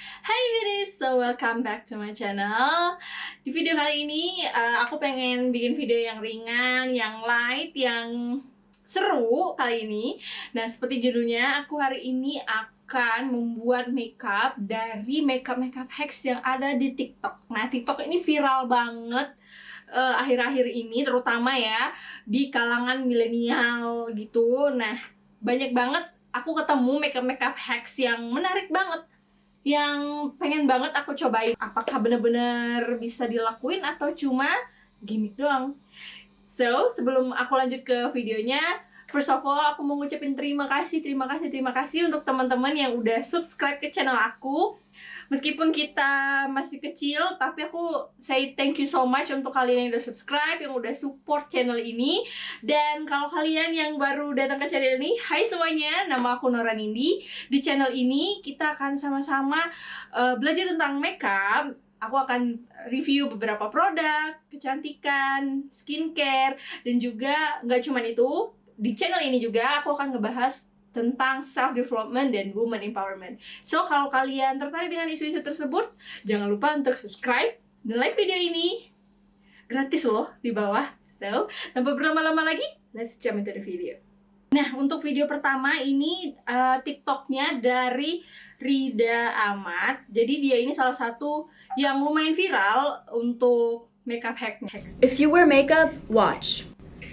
Hai Biris, so welcome back to my channel. Di video kali ini aku pengen bikin video yang ringan, yang light, yang seru kali ini. Nah, seperti judulnya, aku hari ini akan membuat makeup dari makeup hacks yang ada di TikTok. Nah, TikTok ini viral banget akhir-akhir ini, terutama ya di kalangan milenial gitu. Nah, banyak banget aku ketemu makeup hacks yang menarik banget, yang pengen banget aku cobain. Apakah bener-bener bisa dilakuin atau cuma gimmick doang? So, sebelum aku lanjut ke videonya, first of all, aku mau ngucapin terima kasih untuk teman-teman yang udah subscribe ke channel aku. Meskipun kita masih kecil, tapi aku say thank you so much untuk kalian yang udah subscribe, yang udah support channel ini. Dan kalau kalian yang baru datang ke channel ini, hai semuanya, nama aku Nora Nindi. Di channel ini kita akan sama-sama belajar tentang makeup. Aku akan review beberapa produk, kecantikan, skincare, dan juga nggak cuman itu, di channel ini juga aku akan ngebahas tentang self-development dan woman empowerment. So, kalau kalian tertarik dengan isu-isu tersebut, jangan lupa untuk subscribe dan like video ini. Gratis loh di bawah. So, tanpa berlama-lama lagi, let's jump into the video. Nah, untuk video pertama ini TikToknya dari Rida Ahmad. Jadi dia ini salah satu yang lumayan viral untuk makeup hacks. If you wear makeup, watch.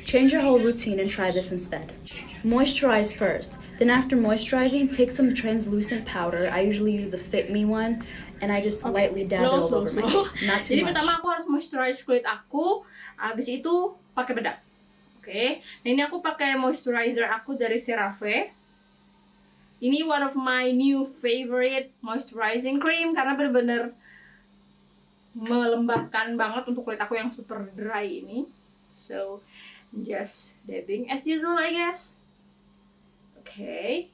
Change your whole routine and try this instead. Moisturize first. Then after moisturizing, take some translucent powder. I usually use the Fit Me one. And I just lightly dab it all over my face. Not too Jadi much. pertama aku harus moisturize kulit aku. Habis itu pakai bedak. Oke. Nah, ini aku pakai moisturizer aku dari CeraVe. Ini one of my new favorite moisturizing cream karena bener-bener melembabkan banget untuk kulit aku yang super dry ini. So, just dabbing as usual, I guess. Oke.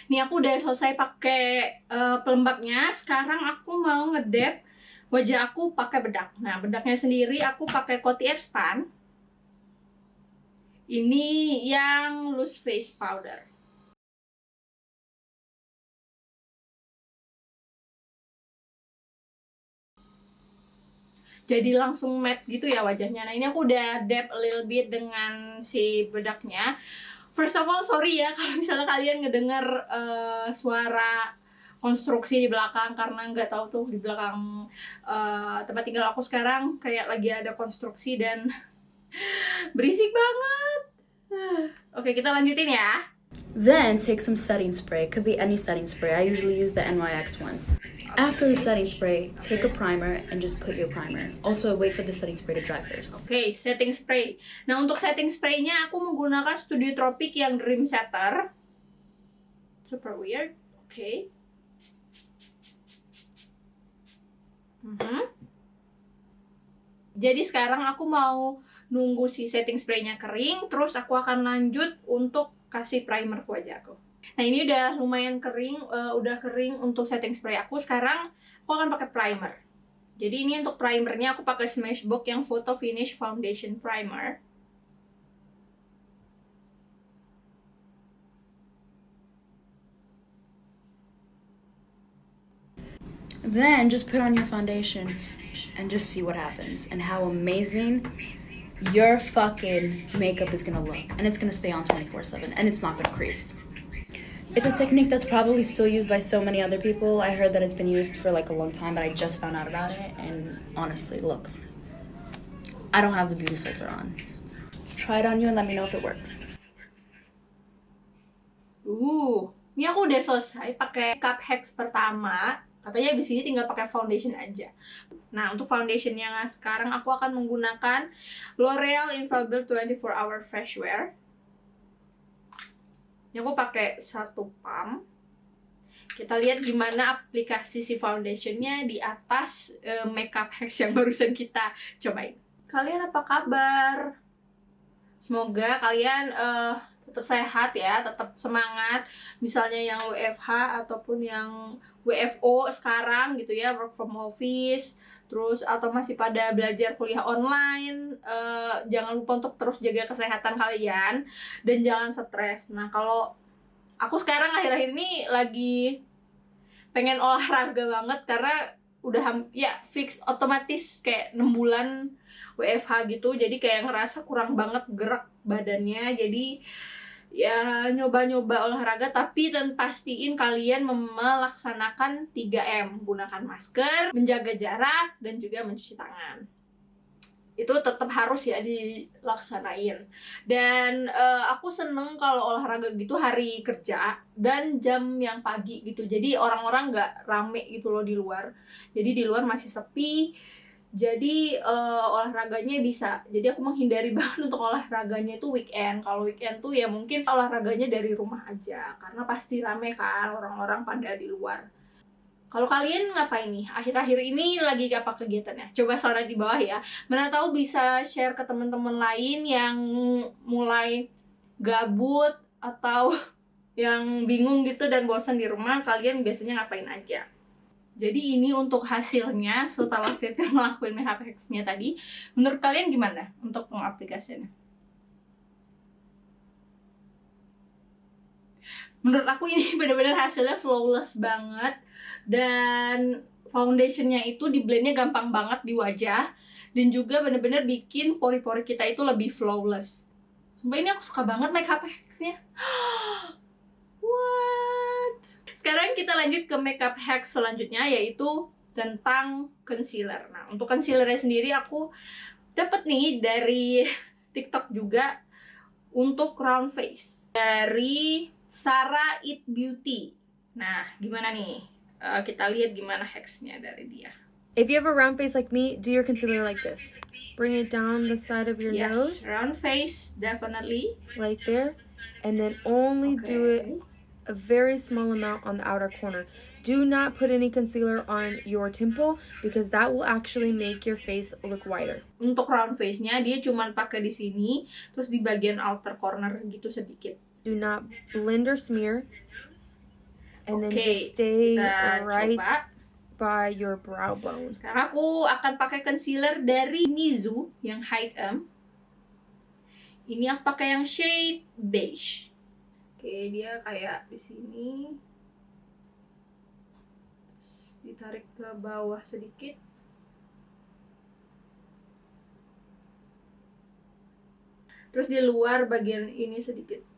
Nih aku udah selesai pakai pelembabnya. Sekarang aku mau ngedab wajah aku pakai bedak. Nah, bedaknya sendiri aku pakai Coty Airspun. Ini yang loose face powder. Jadi langsung matte gitu ya wajahnya. Nah, ini aku udah dab a little bit dengan si bedaknya. First of all, sorry ya kalau misalnya kalian ngedenger suara konstruksi di belakang, karena nggak tahu tuh di belakang tempat tinggal aku sekarang kayak lagi ada konstruksi dan berisik banget. Oke, kita lanjutin ya. Then take some setting spray. Could be any setting spray. I usually use the NYX one. After the setting spray, take a primer and just put your primer. Also, wait for the setting spray to dry first. Oke, setting spray. Nah, untuk setting spraynya aku menggunakan Studio Tropic yang Dream Setter. Super weird. Oke. Jadi sekarang aku mau nunggu si setting spraynya kering, terus aku akan lanjut untuk kasih primer ke wajahku. Nah, ini udah lumayan kering, udah kering untuk setting spray aku. Sekarang aku akan pakai primer. Jadi ini untuk primernya aku pakai Smashbox yang Photo Finish Foundation Primer. Then just put on your foundation and just see what happens and how amazing your fucking makeup is gonna look. And it's gonna stay on 24/7 and it's not gonna crease. It's a technique that's probably still used by so many other people. I heard that it's been used for like a long time, but I just found out about it. And honestly, look, I don't have the beauty filter on. Try it on you and let me know if it works. Ini aku udah selesai pakai makeup hacks pertama. Katanya abis ini tinggal pakai foundation aja. Nah, untuk foundationnya sekarang aku akan menggunakan L'Oreal Infallible 24 Hour Fresh Wear. Ini aku pakai satu pump. Kita lihat gimana aplikasi si foundationnya di atas makeup hacks yang barusan kita cobain. Kalian apa kabar? Semoga kalian tetap sehat ya, tetap semangat. Misalnya yang WFH ataupun yang WFO sekarang gitu ya, work from office, terus atau masih pada belajar kuliah online, jangan lupa untuk terus jaga kesehatan kalian dan jangan stres. Nah, kalau aku sekarang akhir-akhir ini lagi pengen olahraga banget karena udah ya fix otomatis kayak 6 bulan WFH gitu, jadi kayak ngerasa kurang banget gerak badannya. Jadi ya nyoba-nyoba olahraga, tapi dan pastiin kalian melaksanakan 3M, gunakan masker, menjaga jarak, dan juga mencuci tangan. Itu tetap harus ya dilaksanain. Dan aku seneng kalau olahraga gitu hari kerja dan jam yang pagi gitu, jadi orang-orang nggak rame gitu loh di luar, jadi di luar masih sepi. Jadi olahraganya bisa, jadi aku menghindari banget untuk olahraganya itu weekend. Kalau weekend tuh ya mungkin olahraganya dari rumah aja, karena pasti rame kan orang-orang pada di luar. Kalau kalian ngapain nih? Akhir-akhir ini lagi apa kegiatannya? Coba share di bawah ya. Mana tahu bisa share ke teman-teman lain yang mulai gabut atau yang bingung gitu dan bosan di rumah. Kalian biasanya ngapain aja? Jadi ini untuk hasilnya setelah Tete ngelakuin makeup hacks-nya tadi. Menurut kalian gimana untuk pengaplikasiannya? Menurut aku ini benar-benar hasilnya flawless banget. Dan foundationnya itu di blendnya gampang banget di wajah. Dan juga benar-benar bikin pori-pori kita itu lebih flawless. Sumpah ini aku suka banget makeup hacks-nya. What? Sekarang kita lanjut ke makeup hacks selanjutnya, yaitu tentang concealer. Nah, untuk concealernya sendiri aku dapat nih dari TikTok juga untuk round face dari Sarah It Beauty. Nah, gimana nih? Kita lihat gimana hacksnya dari dia. If you have a round face like me, do your concealer like this. Bring it down the side of your nose, Yes, round face, definitely. right there. And then only do it a very small amount on the outer corner. Do not put any concealer on your temple because that will actually make your face look whiter. Untuk round face-nya dia cuma pakai di sini, terus di bagian outer corner gitu sedikit. Do not blend or smear. And then Oke, just stay kita right coba. by your brow bone. Sekarang aku akan pakai concealer dari Mizu yang Hide M. Ini aku pakai yang shade beige. Oke, dia kayak di sini. Terus ditarik ke bawah sedikit. Terus di luar bagian ini sedikit.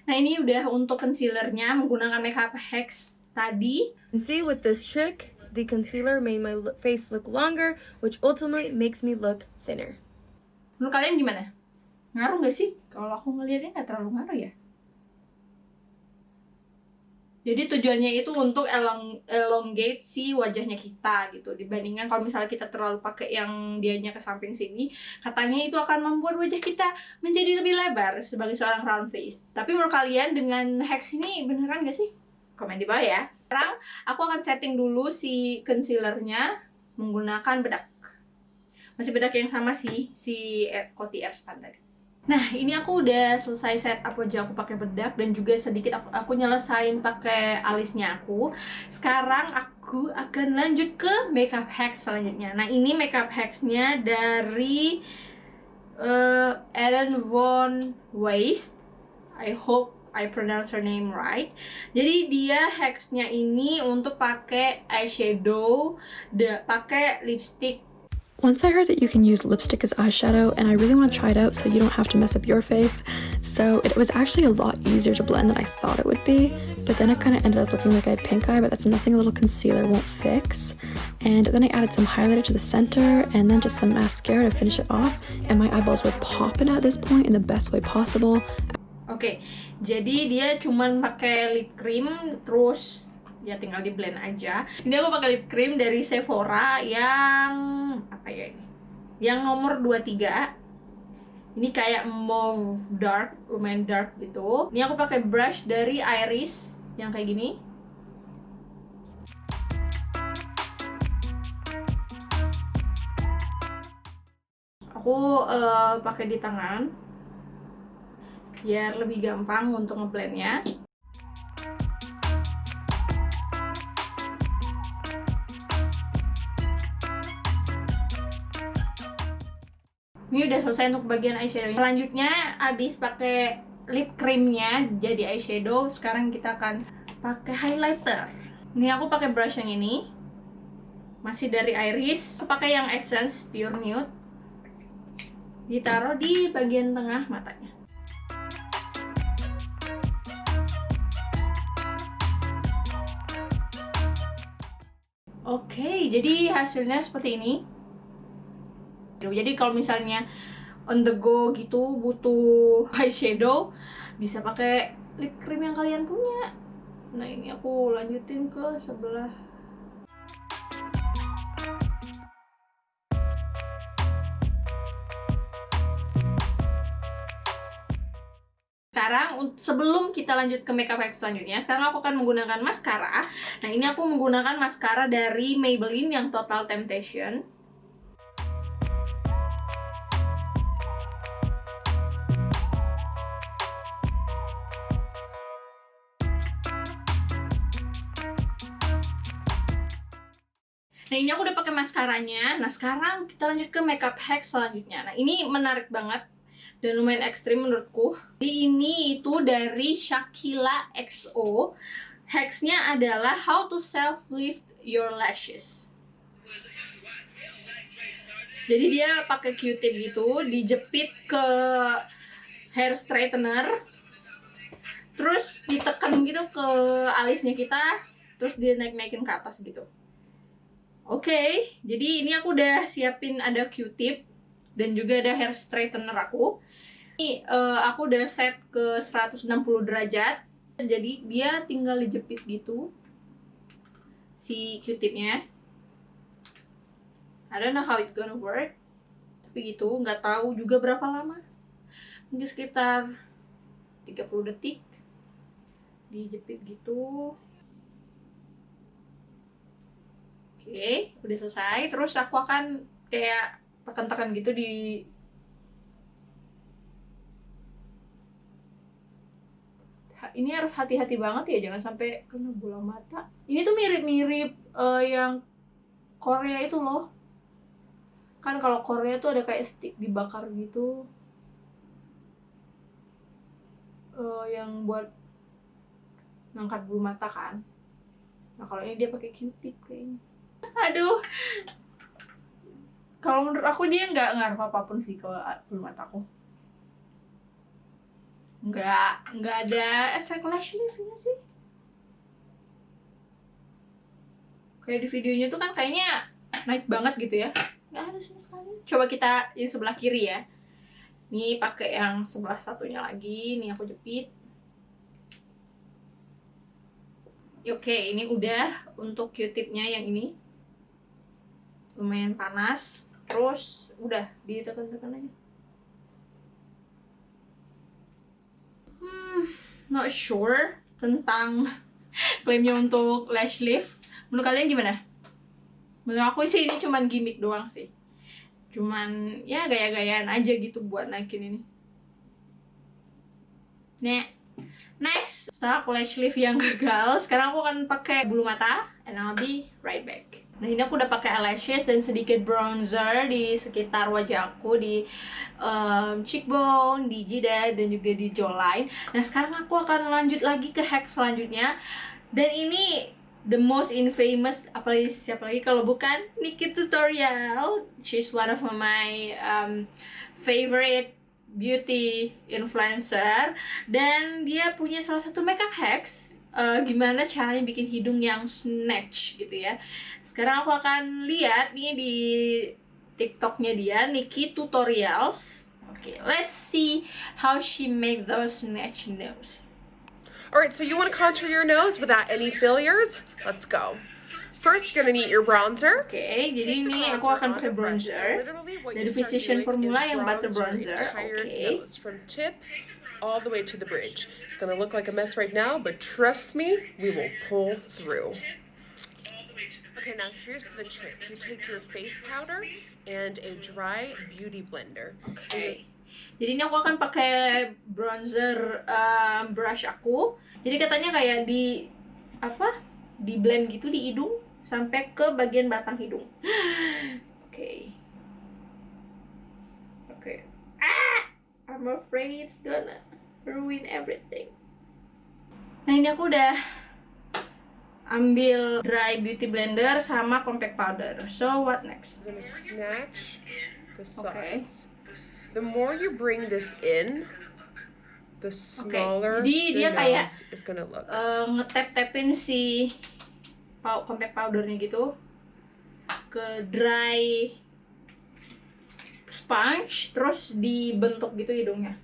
Nah, ini udah untuk concealernya menggunakan makeup hacks tadi. And see, with this trick, the concealer made my face look longer, which ultimately makes me look thinner. Menurut kalian gimana? Ngaruh gak sih? Kalau aku ngeliatnya nggak terlalu ngaruh ya. Jadi tujuannya itu untuk elongate si wajahnya kita gitu. Dibandingkan kalau misalnya kita terlalu pakai yang dianya ke samping sini, katanya itu akan membuat wajah kita menjadi lebih lebar sebagai seorang round face. Tapi menurut kalian dengan hacks ini beneran gak sih? Komen di bawah ya. Sekarang aku akan setting dulu si concealernya menggunakan bedak. Masih bedak yang sama sih, si Coty Airspun tadi. Nah, ini aku udah selesai set up wajah aku pakai bedak dan juga sedikit aku nyelesain pakai alisnya aku. Sekarang aku akan lanjut ke makeup hacks selanjutnya. Nah, ini makeup hacksnya dari Erin Von Weist. I hope I pronounce her name right. Jadi dia hacksnya ini untuk pakai eyeshadow, pakai lipstick. Once I heard that you can use lipstick as eyeshadow, and I really want to try it out so you don't have to mess up your face. So it was actually a lot easier to blend than I thought it would be, but then it kind of ended up looking like I had pink eye, but that's nothing a little concealer won't fix. And then I added some highlighter to the center, and then just some mascara to finish it off, and my eyeballs were popping at this point in the best way possible. Oke, jadi dia cuman pakai lip cream, terus ya tinggal di blend aja. Ini aku pakai lip cream dari Sephora yang apa ya ini? Yang nomor 23. Ini kayak mauve dark, lumayan dark gitu. Ini aku pakai brush dari Iris yang kayak gini. Aku pakai di tangan biar lebih gampang untuk ngeblendnya. Ini udah selesai untuk bagian eyeshadow. Selanjutnya abis pakai lip creamnya jadi eyeshadow, sekarang kita akan pakai highlighter. Ini aku pakai brush yang ini, masih dari Iris. Aku pakai yang Essence Pure Nude, ditaruh di bagian tengah matanya. Oke, jadi hasilnya seperti ini. Jadi kalau misalnya on the go gitu butuh eyeshadow, bisa pakai lip cream yang kalian punya. Nah, ini aku lanjutin ke sebelah. Sekarang sebelum kita lanjut ke makeup hack selanjutnya, sekarang aku akan menggunakan maskara. Nah, ini aku menggunakan maskara dari Maybelline yang Total Temptation. Nah, ini aku udah pakai maskaranya. Nah, sekarang kita lanjut ke makeup hack selanjutnya. Nah, ini menarik banget dan lumayan ekstrim menurutku. Jadi ini itu dari Shakila XO. Hacksnya adalah how to self lift your lashes. Jadi dia pakai Q-tip gitu, dijepit ke hair straightener, terus ditekan gitu ke alisnya kita, terus dia naik-naikin ke atas gitu. Oke, jadi ini aku udah siapin ada Q-tip dan juga ada hair straightener aku. Ini aku udah set ke 160 derajat. Jadi dia tinggal dijepit gitu si Q-tipnya. I don't know how it gonna work. Tapi gitu, nggak tahu juga berapa lama. Mungkin sekitar 30 detik. Dijepit gitu. Oke, udah selesai. Terus aku akan kayak tekan-tekan gitu di ini harus hati-hati banget ya, jangan sampai kena bola mata. Ini tuh mirip-mirip yang Korea itu loh. Kan kalau Korea tuh ada kayak stick dibakar gitu. Yang buat ngangkat bulu mata kan. Nah, kalau ini dia pakai Q-tip kayaknya. Aduh, kalau menurut aku dia nggak ngaruh apapun sih ke bulu mataku. Nggak ada efek lash liftnya sih. Kayak di videonya tuh kan kayaknya naik banget gitu ya. Nggak ada sama sekali. Coba kita yang sebelah kiri ya. Nih pakai yang sebelah satunya lagi. Nih aku jepit. Oke, ini udah untuk Q-tipnya yang ini. Lumayan panas. Terus udah ditekan-tekan aja. Not sure tentang klaimnya untuk lash lift. Menurut kalian gimana? Menurut aku sih ini cuman gimmick doang sih. Cuman ya gaya-gayaan aja gitu buat naikin ini. Nah, next, setelah aku lash lift yang gagal, sekarang aku akan pakai bulu mata, and I'll be right back. Nah, ini aku udah pakai eyelashes dan sedikit bronzer di sekitar wajah aku, di cheekbone, di jidat, dan juga di jawline. Nah, sekarang aku akan lanjut lagi ke hack selanjutnya. Dan ini the most infamous, apalagi siapa lagi kalau bukan Nikki Tutorial. She's one of my favorite beauty influencer, dan dia punya salah satu makeup hacks gimana caranya bikin hidung yang snatch gitu ya. Sekarang aku akan lihat nih di TikToknya dia, Nikki Tutorials. Okay, let's see how she make those snatch nose. Alright, so you want to contour your nose without any failures? Let's go. First, you're gonna need your bronzer. Okay, jadi ini aku akan pakai bronzer dari Physician Formula yang butter bronzer. Okay. From tip all the way to the bridge. It's gonna look like a mess right now, but trust me, we will pull through. Okay, now here's the trick. You take your face powder and a dry beauty blender. Okay. Jadi ini aku akan pakai bronzer brush aku. Jadi katanya kayak di di blend gitu di hidung sampai ke bagian batang hidung. Oke. I'm afraid it's gonna ruin everything. Nah ini aku udah ambil dry beauty blender sama compact powder. So what next? I'm gonna snatch the sides. The more you bring this in, the smaller Jadi dia the kayak nose is gonna look. ngetap-tapin si compact powdernya gitu ke dry sponge, terus dibentuk gitu hidungnya.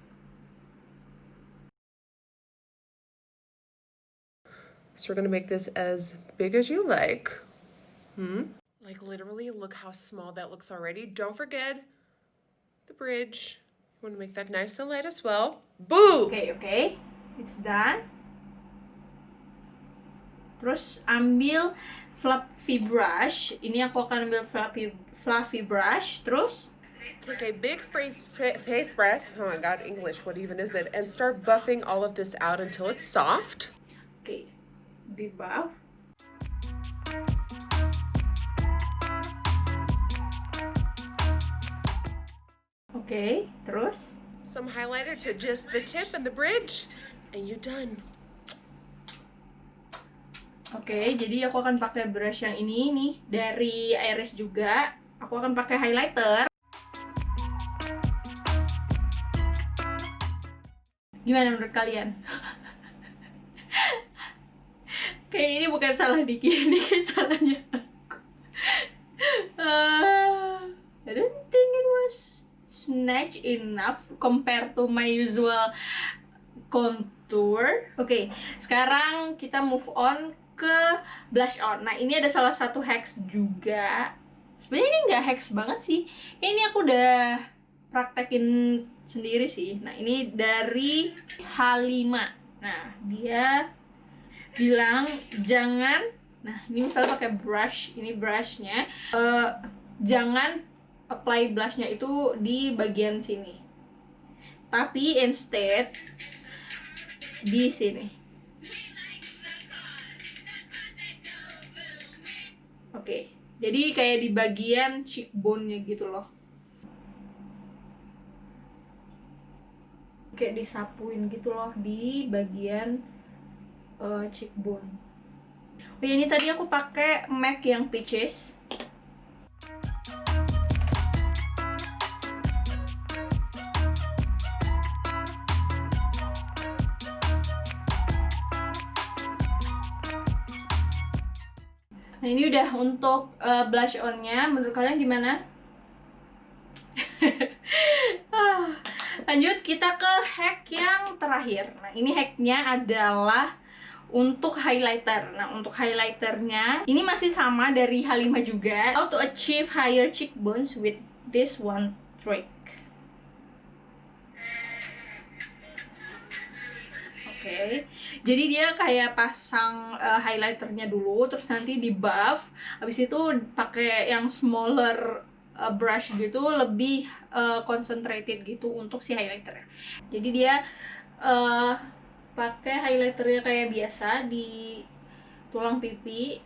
So we're gonna make this as big as you like. Like literally, look how small that looks already. Don't forget the bridge. You want to make that nice and light as well. Boo! Oke, it's done. Terus ambil fluffy brush. Ini aku akan ambil fluffy brush. Terus Take a big face breath. Oh my god, English, what even is it? And start buffing all of this out until it's soft. oke, di buff. Oke, terus Some highlighter to just the tip and the bridge, and you're done. Oke, jadi aku akan pakai brush yang ini nih dari Iris juga. Aku akan pakai highlighter. Gimana menurut kalian? Kayak ini bukan salah Diki, ini kayak salahnya aku. I don't think it was snatch enough compared to my usual contour. Oke, sekarang kita move on ke blush on. Nah, ini ada salah satu hacks juga. Sebenarnya ini nggak hacks banget sih. Ini aku udah praktekin sendiri sih. Nah, ini dari H5. Nah, dia bilang jangan, nah ini misalnya pakai brush, ini brushnya, jangan apply blushnya itu di bagian sini, tapi instead di sini. Oke, jadi kayak di bagian cheekbone-nya gitu loh. Kayak disapuin gitu loh di bagian cheekbone. Oh ya, ini tadi aku pakai MAC yang peaches. Nah ini udah untuk blush on-nya. Menurut kalian gimana? Lanjut kita ke hack yang terakhir. Nah ini hacknya adalah untuk highlighter. Nah untuk highlighternya ini masih sama dari H5 juga. How to achieve higher cheekbones with this one trick. Oke, jadi dia kayak pasang highlighternya dulu, terus nanti di buff, habis itu pakai yang smaller brush gitu, lebih concentrated gitu untuk si highlighternya. Jadi dia pakai highlighternya kayak biasa di tulang pipi.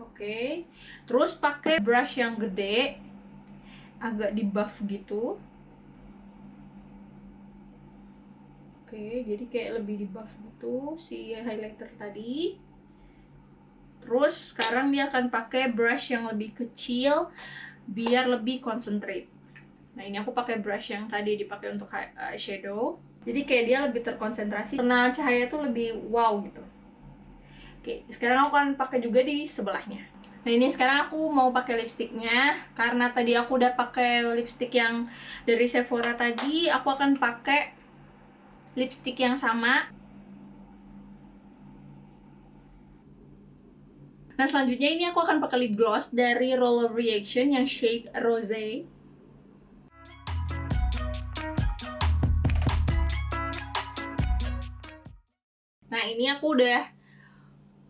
Oke, terus pakai brush yang gede, agak di buff gitu. Oke, jadi kayak lebih di buff gitu si highlighter tadi. Terus sekarang dia akan pakai brush yang lebih kecil biar lebih concentrate. Nah ini aku pakai brush yang tadi dipakai untuk eyeshadow. Jadi kayak dia lebih terkonsentrasi karena cahaya tuh lebih wow gitu. Oke, sekarang aku akan pakai juga di sebelahnya. Nah ini sekarang aku mau pakai lipstiknya. Karena tadi aku udah pakai lipstik yang dari Sephora tadi, aku akan pakai lipstik yang sama. Nah selanjutnya ini aku akan pakai lip gloss dari Roll of Reaction yang shade Rose. Nah ini aku udah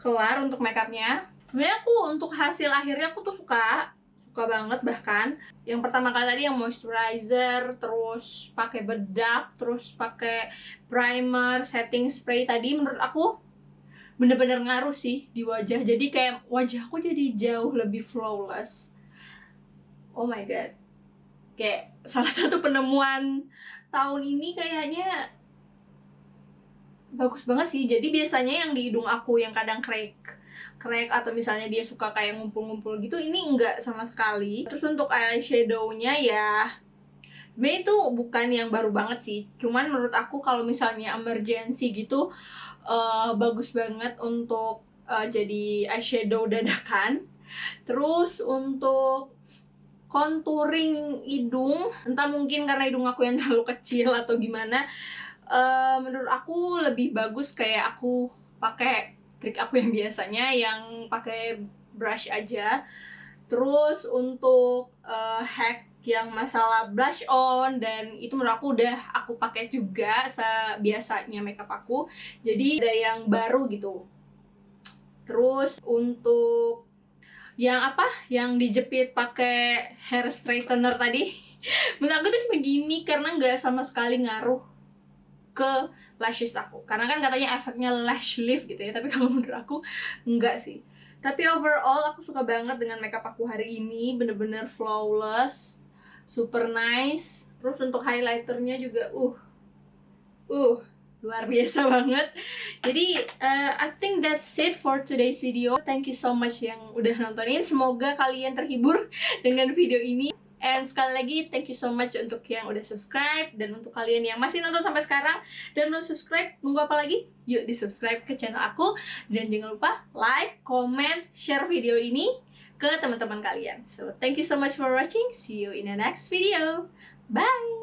kelar untuk makeupnya. Sebenarnya aku untuk hasil akhirnya aku tuh suka banget. Bahkan yang pertama kali tadi yang moisturizer, terus pakai bedak, terus pakai primer, setting spray tadi menurut aku bener-bener ngaruh sih di wajah. Jadi kayak wajahku jadi jauh lebih flawless. oh my god, kayak salah satu penemuan tahun ini kayaknya bagus banget sih. Jadi biasanya yang di hidung aku yang kadang crack atau misalnya dia suka kayak ngumpul-ngumpul gitu, ini enggak sama sekali. Terus untuk eyeshadow-nya ya sebenarnya itu bukan yang baru banget sih, cuman menurut aku kalau misalnya emergency gitu bagus banget untuk jadi eyeshadow dadakan. Terus untuk contouring hidung, entah mungkin karena hidung aku yang terlalu kecil atau gimana, menurut aku lebih bagus kayak aku pakai trik aku yang biasanya yang pakai brush aja. Terus untuk hack yang masalah blush on, dan itu menurut aku udah aku pakai juga sebiasanya makeup aku, jadi ada yang baru gitu. Terus untuk yang yang dijepit pakai hair straightener tadi menurut aku tuh cuma gimmick karena nggak sama sekali ngaruh ke lashes aku, karena kan katanya efeknya lash lift gitu ya, tapi kalau menurut aku enggak sih. Tapi overall aku suka banget dengan makeup aku hari ini, bener-bener flawless, super nice. Terus untuk highlighternya juga luar biasa banget. Jadi I think that's it for today's video. Thank you so much yang udah nontonin, semoga kalian terhibur dengan video ini. And sekali lagi, thank you so much untuk yang udah subscribe. Dan untuk kalian yang masih nonton sampai sekarang dan belum subscribe, nunggu apa lagi? Yuk di subscribe ke channel aku. Dan jangan lupa like, comment, share video ini ke teman-teman kalian. So, thank you so much for watching. See you in the next video. Bye!